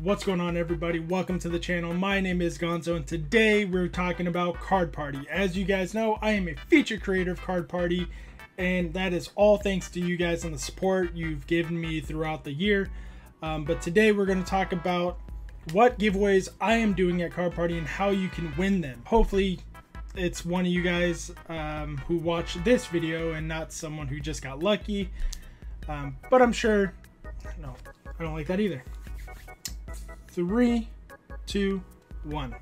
What's going on, everybody? Welcome to the channel. My name is Gonzo, and today we're talking about Card Party. As you guys know, I am a feature creator of Card Party, and that is all thanks to you guys and the support you've given me throughout the year. But today we're going to talk about what giveaways I am doing at Card Party and how you can win them. Hopefully it's one of you guys who watched this video and not someone who just got lucky. But I'm sure, no, I don't like that either. 3, 2, 1.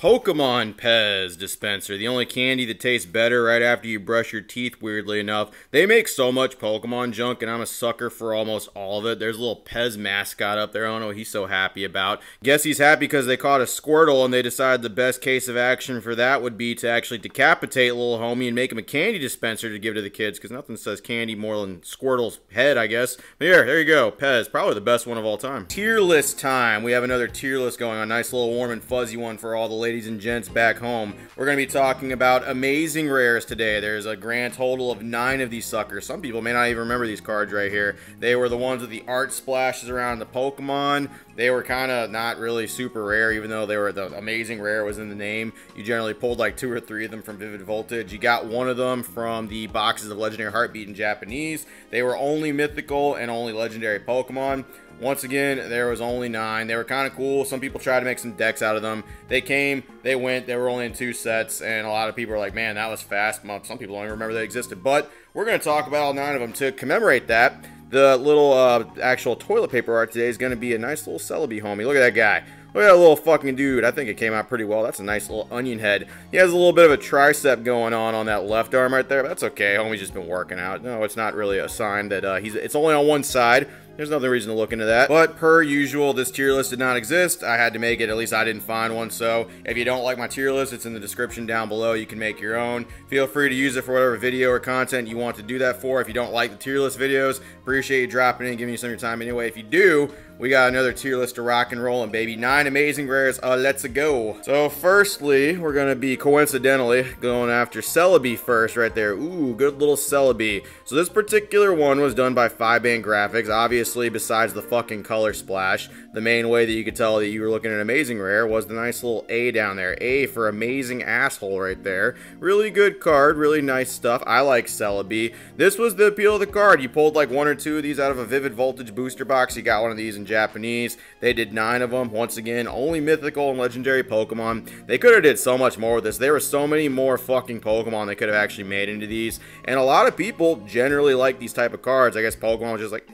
Pokemon Pez dispenser, the only candy that tastes better right after you brush your teeth, weirdly enough. They make so much Pokemon junk, and I'm a sucker for almost all of it. There's a little Pez mascot up there. I don't know what he's so happy about. Guess he's happy because they caught a Squirtle, and they decided the best case of action for that would be to actually decapitate little homie and make him a candy dispenser to give to the kids, because nothing says candy more than Squirtle's head, I guess. But here, there you go, Pez. Probably the best one of all time. Tier list time. We have another tier list going on. Nice little warm and fuzzy one for all the ladies and gents back home. We're going to be talking about amazing rares today. There's a grand total of 9 of these suckers. Some people may not even remember these cards right here. They were the ones with the art splashes around the Pokemon. They were kind of not really super rare, even though they were the amazing rare was in the name. You generally pulled like 2 or 3 of them from Vivid Voltage. You got one of them from the boxes of Legendary Heartbeat in Japanese. They were only mythical and only legendary Pokemon. Once again, there was only 9. They were kind of cool. Some people tried to make some decks out of them. They came, they went, they were only in 2 sets, and a lot of people are like, man, that was fast. Some people don't even remember they existed. But we're going to talk about all 9 of them to commemorate that. The little actual toilet paper art today is going to be a nice little Celebi homie. Look at that guy. Look at that little fucking dude. I think it came out pretty well. That's a nice little onion head. He has a little bit of a tricep going on that left arm right there. But that's okay. Homie's just been working out. No, it's not really a sign that it's only on one side. There's no reason to look into that. But per usual, this tier list did not exist. I had to make it. At least I didn't find one. So if you don't like my tier list, it's in the description down below. You can make your own. Feel free to use it for whatever video or content you want to do that for. If you don't like the tier list videos, appreciate you dropping in and giving me some of your time anyway. If you do, we got another tier list to rock and roll, and baby, 9 amazing rares. Let's go. So firstly, we're gonna be coincidentally going after Celebi first, right there. Ooh, good little Celebi. So this particular one was done by 5-Band Graphics. Obviously, besides the fucking color splash, the main way that you could tell that you were looking at an amazing rare was the nice little A down there. A for amazing asshole right there. Really good card, really nice stuff. I like Celebi. This was the appeal of the card. You pulled like 1 or 2 of these out of a Vivid Voltage booster box. You got one of these in Japanese. They did 9 of them. Once again, only mythical and legendary Pokemon. They could have did so much more with this. There were so many more fucking Pokemon they could have actually made into these. And a lot of people generally like these type of cards. I guess Pokemon was just like,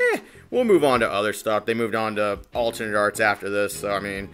we'll move on to other stuff. They moved on to alternate arts after this. So, I mean,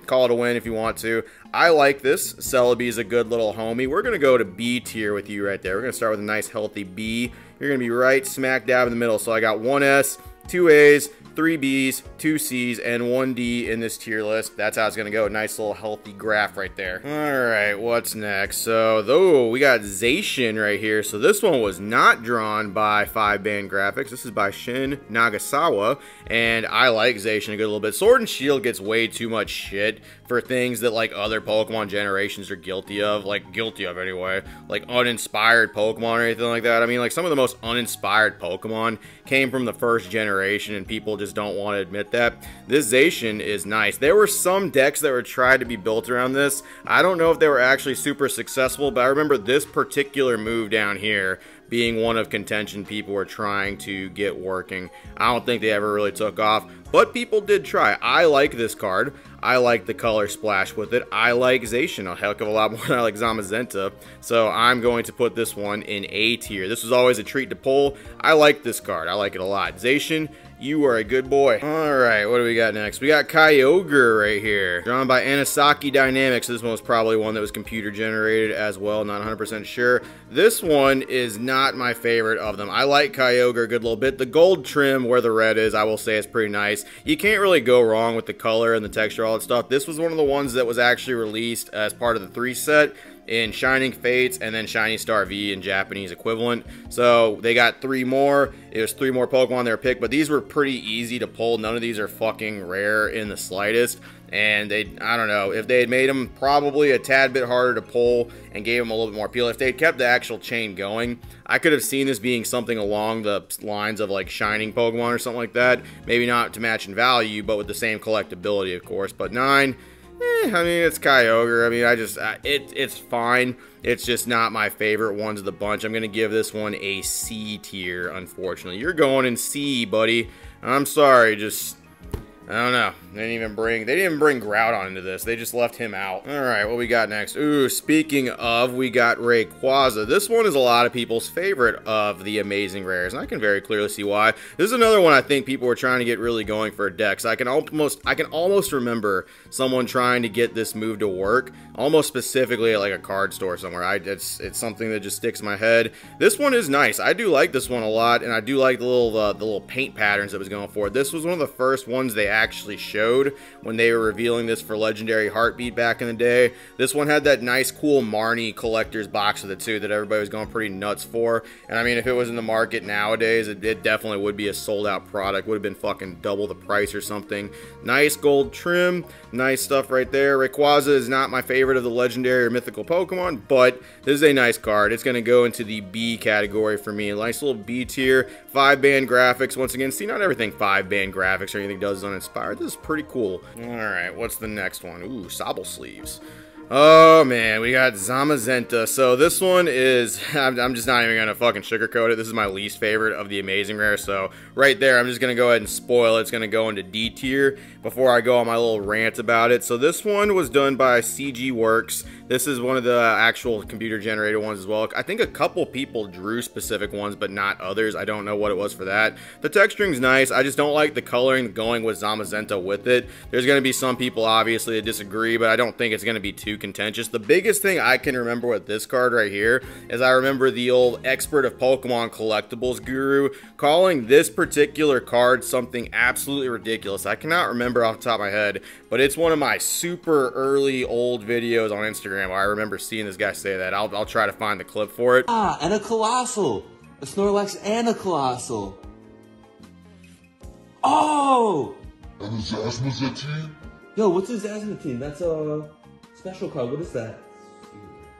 call it a win if you want to. I like this. Celebi is a good little homie. We're going to go to B tier with you right there. We're going to start with a nice healthy B. You're going to be right smack dab in the middle. So I got 1 S, 2 A's, 3 B's, 2 C's, and 1 D in this tier list. That's how it's going to go. Nice little healthy graph right there. Alright, what's next? So, we got Zacian right here. So this one was not drawn by 5-Band Graphics. This is by Shin Nagasawa, and I like Zacian a good little bit. Sword and Shield gets way too much shit for things that like other Pokemon generations are guilty of. Anyway. Like uninspired Pokemon or anything like that. I mean, like some of the most uninspired Pokemon came from the first generation, and people just don't want to admit that. This Zacian is nice. There were some decks that were tried to be built around this. I don't know if they were actually super successful, but I remember this particular move down here being one of contention people were trying to get working. I don't think they ever really took off, but people did try. I like this card. I like the color splash with it. I like Zacian a heck of a lot more than I like Zamazenta. So I'm going to put this one in A tier. This was always a treat to pull. I like this card. I like it a lot. Zacian, you are a good boy. Alright, what do we got next? We got Kyogre right here. Drawn by Anisaki Dynamics. This one was probably one that was computer generated as well. Not 100% sure. This one is not my favorite of them. I like Kyogre a good little bit. The gold trim where the red is, I will say, is pretty nice. You can't really go wrong with the color and the texture, all that stuff. This was one of the ones that was actually released as part of the 3 set. in Shining Fates and then Shiny Star V in Japanese equivalent. So they got 3 more. It was 3 more Pokemon they were picked, but these were pretty easy to pull. None of these are fucking rare in the slightest. And I don't know, if they had made them probably a tad bit harder to pull and gave them a little bit more appeal, if they had kept the actual chain going, I could have seen this being something along the lines of like Shining Pokemon or something like that. Maybe not to match in value, but with the same collectability, of course. But 9, I mean, it's Kyogre. I mean, it's fine. It's just not my favorite ones of the bunch. I'm going to give this one a C tier, unfortunately. You're going in C, buddy. I'm sorry, just... I don't know. They didn't even bring Groudon into this. They just left him out. All right, what we got next? Ooh, speaking of, we got Rayquaza. This one is a lot of people's favorite of the Amazing Rares, and I can very clearly see why. This is another one I think people were trying to get really going for a deck. So I can almost remember someone trying to get this move to work, almost specifically at like a card store somewhere. It's something that just sticks in my head. This one is nice. I do like this one a lot, and I do like the little paint patterns that was going for. This was one of the first ones they actually showed when they were revealing this for Legendary Heartbeat back in the day. This one had that nice cool Marnie collector's box with it too that everybody was going pretty nuts for. And I mean, if it was in the market nowadays, it definitely would be a sold out product. Would have been fucking double the price or something. Nice gold trim, nice stuff right there. Rayquaza is not my favorite of the legendary or mythical Pokemon, but this is a nice card. It's going to go into the B category for me. A nice little B tier, 5-band graphics. Once again, see, not everything 5-band graphics or anything does is uninspired. This is pretty cool. Alright, what's the next one? Ooh, Sobble Sleeves. Oh man, we got Zamazenta. So this one is, I'm just not even gonna fucking sugarcoat it. This is my least favorite of the Amazing Rare. So right there, I'm just gonna go ahead and spoil it. It's gonna go into D tier before I go on my little rant about it. So this one was done by CG Works. This is one of the actual computer generated ones as well. I think a couple people drew specific ones, but not others. I don't know what it was for that. The texturing's nice. I just don't like the coloring going with Zamazenta with it. There's gonna be some people obviously that disagree, but I don't think it's gonna be too contentious. The biggest thing I can remember with this card right here is I remember the old expert of Pokemon collectibles guru calling this particular card something absolutely ridiculous. I cannot remember off the top of my head, but it's one of my super early old videos on Instagram where I remember seeing this guy say that. I'll try to find the clip for it. Ah, and a Colossal. A Snorlax and a Colossal. Oh! And a Zazmazetine? Yo, what's a Zazmazine? That's a special card. What is that?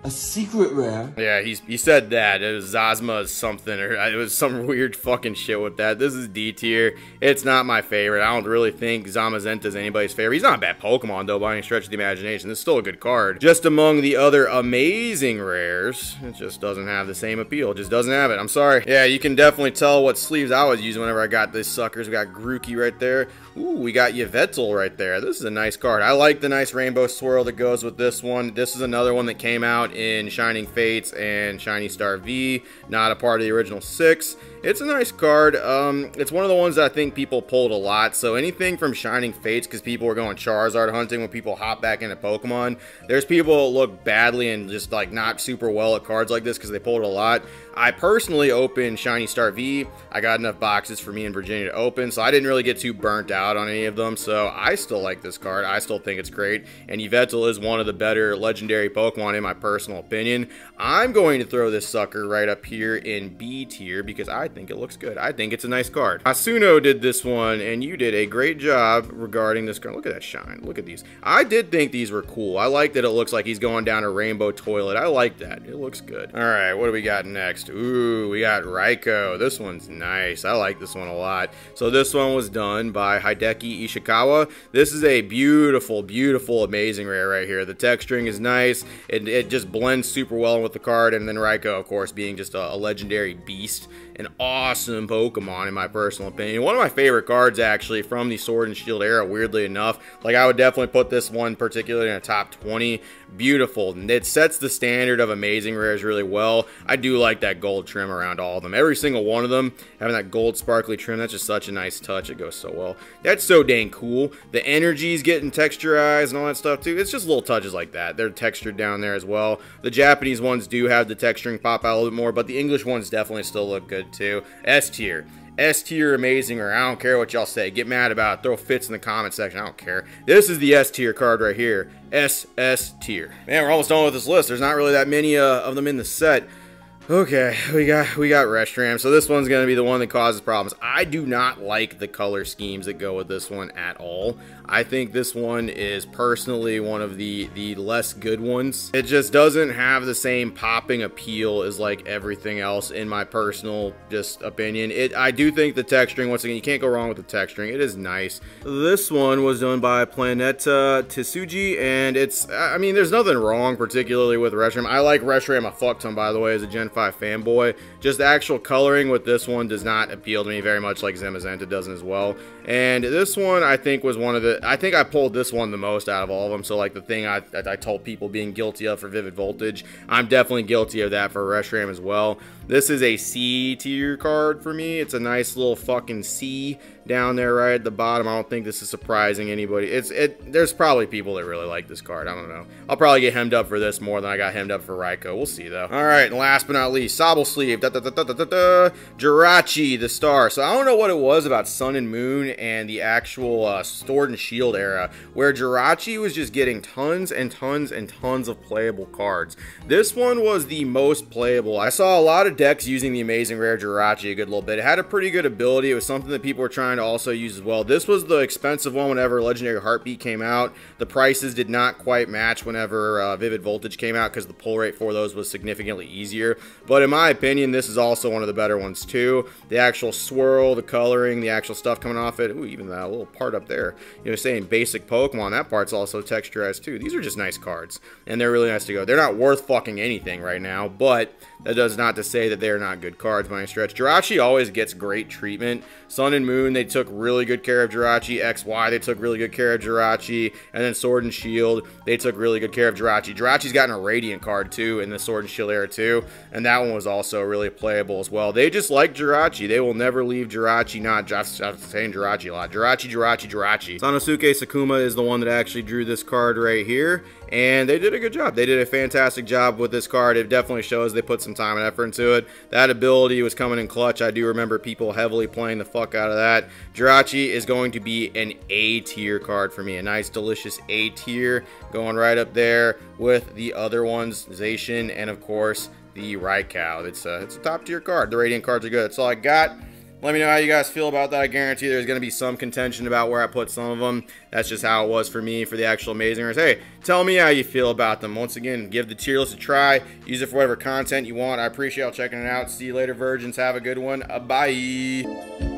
A secret rare? Yeah, he said that. It was Zazma something, or it was some weird fucking shit with that. This is D tier. It's not my favorite. I don't really think Zamazenta is anybody's favorite. He's not a bad Pokemon, though, by any stretch of the imagination. This is still a good card. Just among the other amazing rares, it just doesn't have the same appeal. It just doesn't have it. I'm sorry. Yeah, you can definitely tell what sleeves I was using whenever I got these suckers. We got Grookey right there. Ooh, we got Yveltal right there. This is a nice card. I like the nice rainbow swirl that goes with this one. This is another one that came out in Shining Fates and Shiny Star V, not a part of the original 6. It's a nice card. It's one of the ones that I think people pulled a lot. So anything from Shining Fates, because people were going Charizard hunting when people hop back into Pokemon. There's people that look badly and just like not super well at cards like this because they pulled a lot. I personally opened Shiny Star V. I got enough boxes for me and Virginia to open, so I didn't really get too burnt out on any of them. So I still like this card. I still think it's great. And Yveltal is one of the better legendary Pokemon in my personal opinion. I'm going to throw this sucker right up here in B tier because I think it looks good. I think it's a nice card. Asuno did this one, and you did a great job regarding this card. Look at that shine. Look at these. I did think these were cool. I like that it looks like he's going down a rainbow toilet. I like that. It looks good. All right, what do we got next? Ooh, we got Raikou. This one's nice. I like this one a lot. So this one was done by Hideki Ishikawa. This is a beautiful, beautiful, amazing rare right here. The texturing is nice. It just blends super well with the card. And then Raikou, of course, being just a legendary beast. An awesome Pokemon, in my personal opinion. One of my favorite cards, actually, from the Sword and Shield era, weirdly enough. Like, I would definitely put this one particularly in a top 20. Beautiful. It sets the standard of amazing rares really well. I do like that gold trim around all of them. Every single one of them having that gold sparkly trim, that's just such a nice touch. It goes so well. That's so dang cool. The energy's getting texturized and all that stuff, too. It's just little touches like that. They're textured down there as well. The Japanese ones do have the texturing pop out a little bit more, but the English ones definitely still look good, too. S tier. S tier amazing, or I don't care what y'all say. Get mad about it. Throw fits in the comment section. I don't care. This is the S tier card right here. S tier. Man, we're almost done with this list. There's not really that many of them in the set. Okay, we got Reshiram. So this one's gonna be the one that causes problems. I do not like the color schemes that go with this one at all. I think this one is personally one of the less good ones. It just doesn't have the same popping appeal as like everything else, in my personal just opinion. I do think the texturing, once again, you can't go wrong with the texturing. It is nice. This one was done by Planeta Tsuji, and it's, I mean, there's nothing wrong particularly with Reshiram. I like Reshiram a fuck ton, by the way, as a Gen 5 fanboy. Just the actual coloring with this one does not appeal to me very much, like Zamazenta doesn't as well. And this one, I think, was one of the, I think I pulled this one the most out of all of them. So like the thing I told people being guilty of for Vivid Voltage, I'm definitely guilty of that for Reshiram as well. This is a C tier card for me. It's a nice little fucking C down there right at the bottom. I don't think this is surprising anybody. There's probably people that really like this card. I don't know. I'll probably get hemmed up for this more than I got hemmed up for Raikou. We'll see though. All right, and last but not least, Sobble Sleeve. Jirachi the star. So I don't know what it was about Sun and Moon and the actual Sword and Shield era, where Jirachi was just getting tons and tons and tons of playable cards. This one was the most playable. I saw a lot of decks using the Amazing Rare Jirachi a good little bit. It had a pretty good ability. It was something that people were trying to also use as well. This was the expensive one whenever Legendary Heartbeat came out. The prices did not quite match whenever Vivid Voltage came out, because the pull rate for those was significantly easier. But in my opinion, this is also one of the better ones too. The actual swirl, the coloring, the actual stuff coming off it. Ooh, even that little part up there, you know, saying basic Pokemon, that part's also texturized too. These are just nice cards, and they're really nice to go. They're not worth fucking anything right now, but that does not to say that they're not good cards by any stretch. Jirachi always gets great treatment. Sun and Moon, they took really good care of Jirachi. XY, they took really good care of Jirachi. And then Sword and Shield, they took really good care of Jirachi. Jirachi's gotten a Radiant card too in the Sword and Shield era too, and that one was also really playable as well. They just like Jirachi. They will never leave Jirachi. Not just saying Jirachi a lot. Jirachi. Sanosuke Sakuma is the one that actually drew this card right here, and they did a good job. They did a fantastic job with this card. It definitely shows they put some time and effort into it. That ability was coming in clutch. I do remember people heavily playing the fuck out of that. Jirachi is going to be an A tier card for me. A nice, delicious A tier, going right up there with the other ones, Zacian, and of course the Raikou. It's a top tier card. The Radiant cards are good. That's all I got. Let me know how you guys feel about that. I guarantee there's going to be some contention about where I put some of them. That's just how it was for me for the actual Amazing Rares. Hey, tell me how you feel about them. Once again, give the tier list a try. Use it for whatever content you want. I appreciate y'all checking it out. See you later, virgins. Have a good one. Bye.